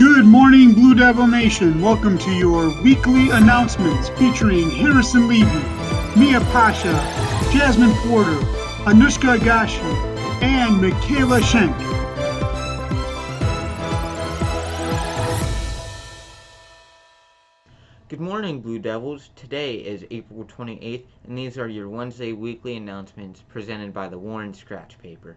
Good morning, Blue Devil Nation. Welcome to your weekly announcements featuring Harrison Levy, Mia Pasha, Jasmine Porter, Anushka Agashi, and Michaela Schenk. Good morning, Blue Devils. Today is April 28th, and these are your Wednesday weekly announcements presented by the Warren Scratch Paper.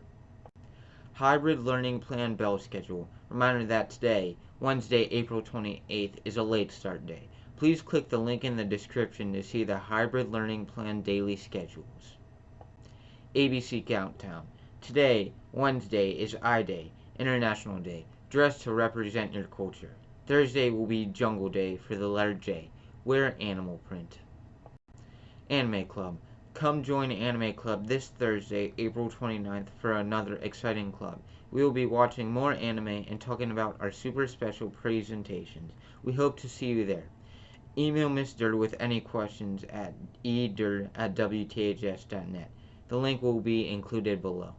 Hybrid Learning Plan Bell Schedule. Reminder that today, Wednesday, April 28th, is a late start day. Please click the link in the description to see the Hybrid Learning Plan daily schedules. ABC Countdown. Today, Wednesday, is I-Day, International Day. Dress to represent your culture. Thursday will be Jungle Day for the letter J. Wear animal print. Anime Club. Come join Anime Club this Thursday, April 29th for another exciting club. We will be watching more anime and talking about our super special presentations. We hope to see you there. Email Miss Dur with any questions at edur@wths.net. The link will be included below.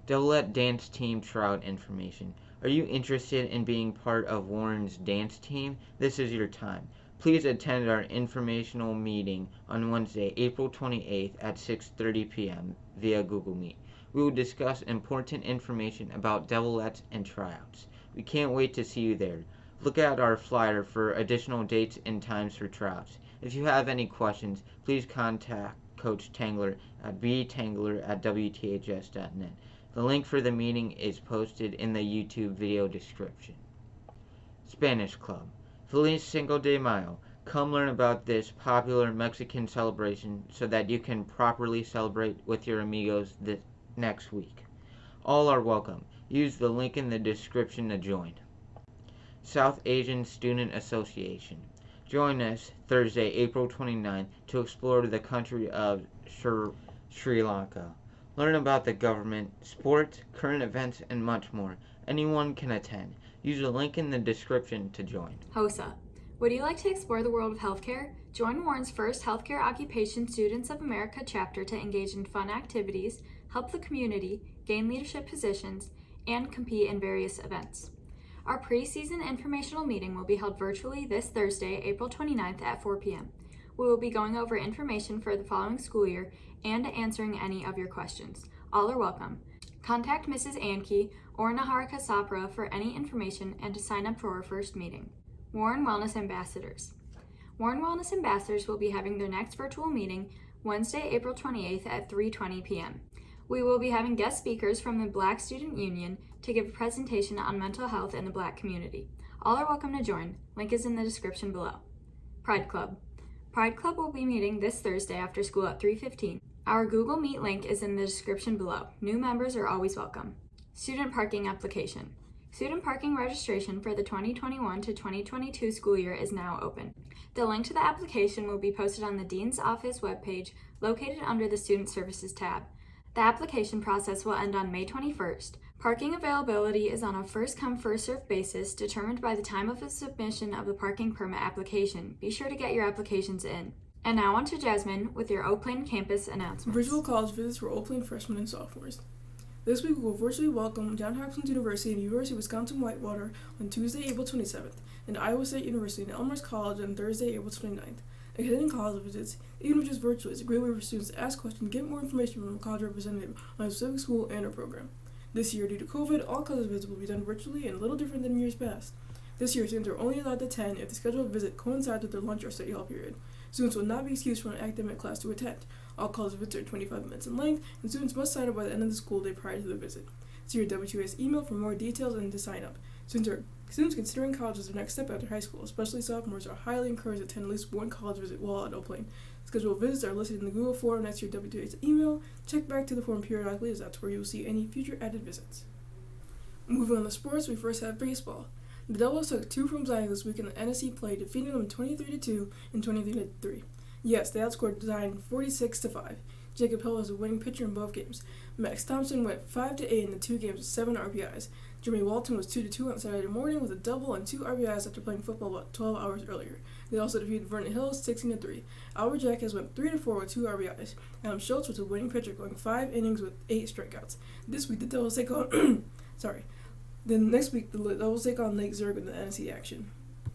Devilette Dance Team Tryout information. Are you interested in being part of Warren's dance team? This is your time. Please attend our informational meeting on Wednesday, April 28th at 6:30 p.m. via Google Meet. We will discuss important information about Devilettes and tryouts. We can't wait to see you there. Look at our flyer for additional dates and times for tryouts. If you have any questions, please contact Coach Tangler at btangler@wths.net. The link for the meeting is posted in the YouTube video description. Spanish Club. Feliz Cinco de Mayo. Come learn about this popular Mexican celebration so that you can properly celebrate with your amigos this next week. All are welcome. Use the link in the description to join. South Asian Student Association. Join us Thursday, April 29th to explore the country of Sri Lanka. Learn about the government, sports, current events, and much more. Anyone can attend. Use the link in the description to join. HOSA. Would you like to explore the world of healthcare? Join Warren's first Healthcare Occupation Students of America chapter to engage in fun activities, help the community, gain leadership positions, and compete in various events. Our pre-season informational meeting will be held virtually this Thursday, April 29th at 4 p.m. We will be going over information for the following school year and answering any of your questions. All are welcome. Contact Mrs. Anke or Naharika Sapra for any information and to sign up for our first meeting. Warren Wellness Ambassadors. Warren Wellness Ambassadors will be having their next virtual meeting Wednesday, April 28th at 3:20 p.m. We will be having guest speakers from the Black Student Union to give a presentation on mental health in the Black community. All are welcome to join. Link is in the description below. Pride Club. Pride Club will be meeting this Thursday after school at 3:15. Our Google Meet link is in the description below. New members are always welcome. Student Parking Application. Student parking registration for the 2021 to 2022 school year is now open. The link to the application will be posted on the Dean's Office webpage located under the Student Services tab. The application process will end on May 21st. Parking availability is on a first-come, first-served basis determined by the time of the submission of the parking permit application. Be sure to get your applications in. And now on to Jasmine with your Oakland campus announcements. Virtual college visits for Oakland freshmen and sophomores. This week we will virtually welcome Johns Hopkins University and University of Wisconsin-Whitewater on Tuesday, April 27th, and Iowa State University and Elmhurst College on Thursday, April 29th. Attending college visits, even if just virtually, is a great way for students to ask questions and get more information from a college representative on a specific school and or program. This year, due to COVID, all college visits will be done virtually and a little different than years past. This year, students are only allowed to attend if the scheduled visit coincides with their lunch or study hall period. Students will not be excused from an academic class to attend. All college visits are 25 minutes in length, and students must sign up by the end of the school day prior to the visit. See your WTHS email for more details and to sign up. Students considering college as their next step after high school, especially sophomores, are highly encouraged to attend at least one college visit while at Oakland. Scheduled visits are listed in the Google form next to your WTHS email. Check back to the form periodically, as that's where you will see any future added visits. Moving on to sports, we first have baseball. The Devils took 2 from Zion this week in the NSC play, defeating them 23-2 and 23-3. Yes, they outscored Zion 46-5. Jacob Hill was a winning pitcher in both games. Max Thompson went 5-8 in the 2 games with 7 RBIs. Jeremy Walton was 2-2 on Saturday morning with a double and 2 RBIs after playing football about 12 hours earlier. They also defeated Vernon Hills 16-3. Albert Jacques went 3-4 with 2 RBIs. Adam Schultz was a winning pitcher, going 5 innings with 8 strikeouts. This week the Devils take on Then next week, the Devils take on Lake Zurich in the NSC action.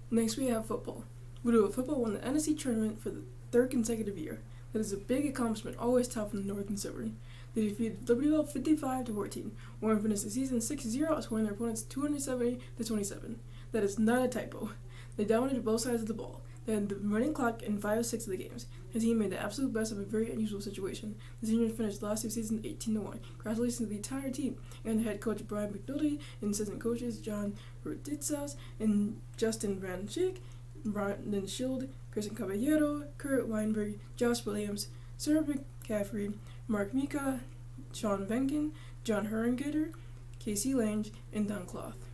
Next, we have football. Woodville football won the NSC tournament for the third consecutive year. That is a big accomplishment, always tough in the North and Silver. They defeated WL 55-14. Warren finished the season 6-0, outscoring their opponents 270-27. That is not a typo. They dominated both sides of the ball. They had the running clock in 5 of 6 of the games. The team made the absolute best of a very unusual situation. The seniors finished last year's season 18-1. Congratulations to the entire team and the head coach Brian McNulty and assistant coaches John Ruditsas and Justin Van Schick, Brandon Schild, Kristen Caballero, Kurt Weinberg, Josh Williams, Sarah McCaffrey, Mark Mika, Sean Venkin, John Herrengater, Casey Lange, and Don Cloth.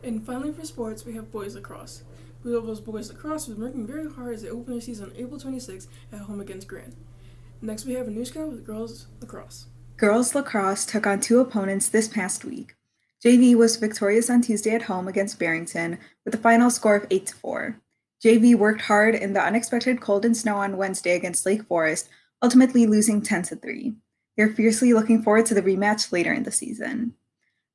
And finally for sports, we have boys lacrosse. Blue Devils boys lacrosse was working very hard as they open their season on April 26th at home against Grant. Next we have Anushka with girls lacrosse. Girls lacrosse took on 2 opponents this past week. JV was victorious on Tuesday at home against Barrington with a final score of 8-4. JV worked hard in the unexpected cold and snow on Wednesday against Lake Forest, ultimately losing 10-3. They're fiercely looking forward to the rematch later in the season.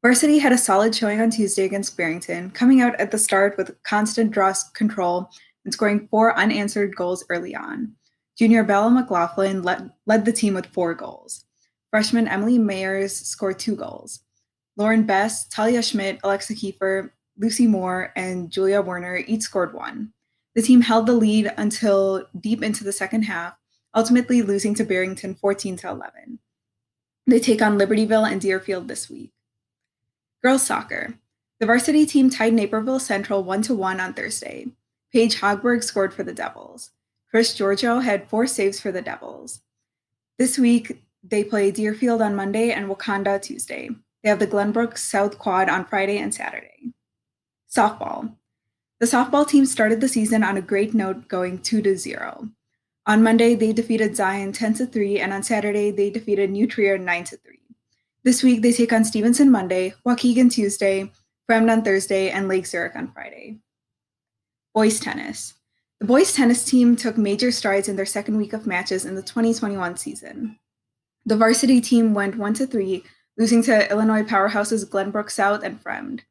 Varsity had a solid showing on Tuesday against Barrington, coming out at the start with constant draw control and scoring 4 unanswered goals early on. Junior Bella McLaughlin led the team with 4 goals. Freshman Emily Mayers scored 2 goals. Lauren Best, Talia Schmidt, Alexa Kiefer, Lucy Moore, and Julia Werner each scored 1. The team held the lead until deep into the second half, ultimately losing to Barrington 14-11. They take on Libertyville and Deerfield this week. Girls soccer. The varsity team tied Naperville Central 1-1 on Thursday. Paige Hogberg scored for the Devils. Chris Giorgio had 4 saves for the Devils. This week, they play Deerfield on Monday and Wakanda Tuesday. They have the Glenbrook South Quad on Friday and Saturday. Softball. The softball team started the season on a great note, going 2-0. On Monday, they defeated Zion 10-3, and on Saturday, they defeated New Trier 9-3. This week, they take on Stevenson Monday, Waukegan Tuesday, Fremd on Thursday, and Lake Zurich on Friday. Boys tennis. The boys tennis team took major strides in their second week of matches in the 2021 season. The varsity team went 1-3, losing to Illinois powerhouses Glenbrook South and Fremd.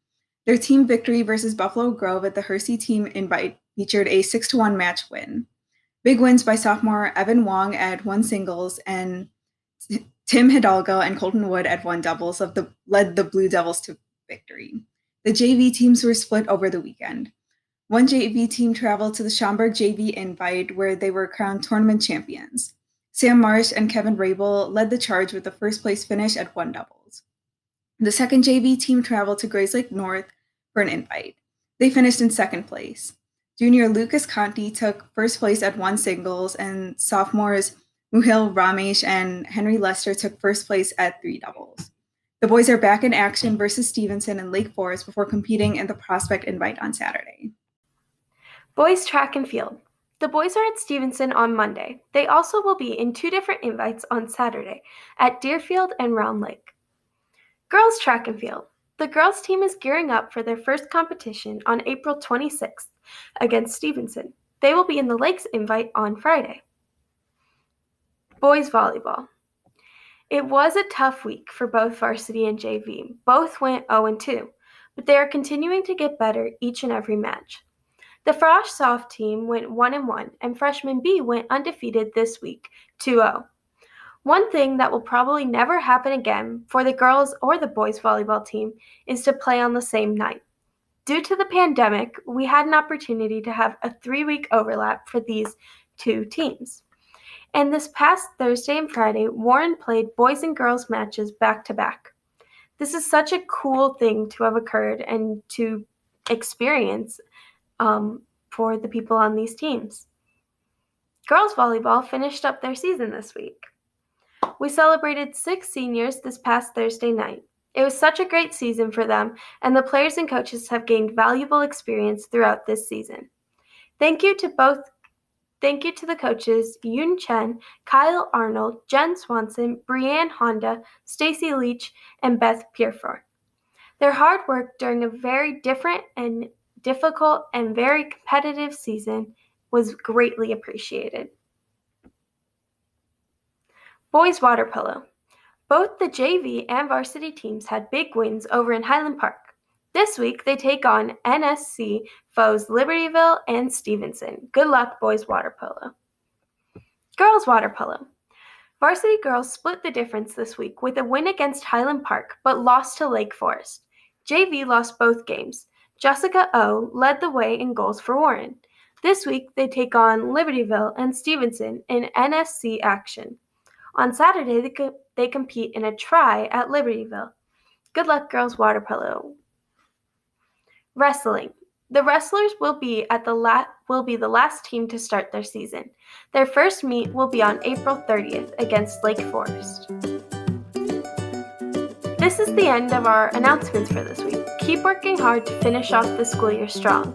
Their team victory versus Buffalo Grove at the Hersey Team Invite featured a 6-1 match win. Big wins by sophomore Evan Wong at 1 singles and Tim Hidalgo and Colton Wood at 1 doubles led the Blue Devils to victory. The JV teams were split over the weekend. One JV team traveled to the Schaumburg JV Invite, where they were crowned tournament champions. Sam Marsh and Kevin Rabel led the charge with the first place finish at 1 doubles. The second JV team traveled to Grayslake North for an invite. They finished in second place. Junior Lucas Conti took first place at 1 singles, and sophomores Muhil Ramesh and Henry Lester took first place at 3 doubles. The boys are back in action versus Stevenson and Lake Forest before competing in the Prospect Invite on Saturday. Boys track and field. The boys are at Stevenson on Monday. They also will be in 2 different invites on Saturday at Deerfield and Round Lake. Girls track and field. The girls team is gearing up for their first competition on April 26th against Stevenson. They will be in the Lakes Invite on Friday. Boys volleyball. It was a tough week for both varsity and JV. Both went 0-2, but they are continuing to get better each and every match. The Frosh Soft team went 1-1, and freshman B went undefeated this week, 2-0. One thing that will probably never happen again for the girls or the boys volleyball team is to play on the same night. Due to the pandemic, we had an opportunity to have a 3-week overlap for these 2 teams. And this past Thursday and Friday, Warren played boys and girls matches back-to-back. This is such a cool thing to have occurred and to experience for the people on these teams. Girls volleyball finished up their season this week. We celebrated 6 seniors this past Thursday night. It was such a great season for them, and the players and coaches have gained valuable experience throughout this season. Thank you to the coaches Yoon Chen, Kyle Arnold, Jen Swanson, Brianne Honda, Stacy Leach, and Beth Pierfort. Their hard work during a very different and difficult and very competitive season was greatly appreciated. Boys water polo. Both the JV and varsity teams had big wins over in Highland Park. This week, they take on NSC foes Libertyville and Stevenson. Good luck, boys water polo. Girls water polo. Varsity girls split the difference this week with a win against Highland Park, but lost to Lake Forest. JV lost both games. Jessica O led the way in goals for Warren. This week, they take on Libertyville and Stevenson in NSC action. On Saturday, they compete in a try at Libertyville. Good luck, girls water polo. Wrestling. The wrestlers will be the last team to start their season. Their first meet will be on April 30th against Lake Forest. This is the end of our announcements for this week. Keep working hard to finish off the school year strong.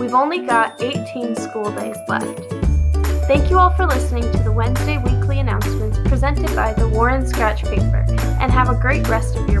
We've only got 18 school days left. Thank you all for listening to the Wednesday weekly announcements presented by the Warren Scratch Paper, and have a great rest of your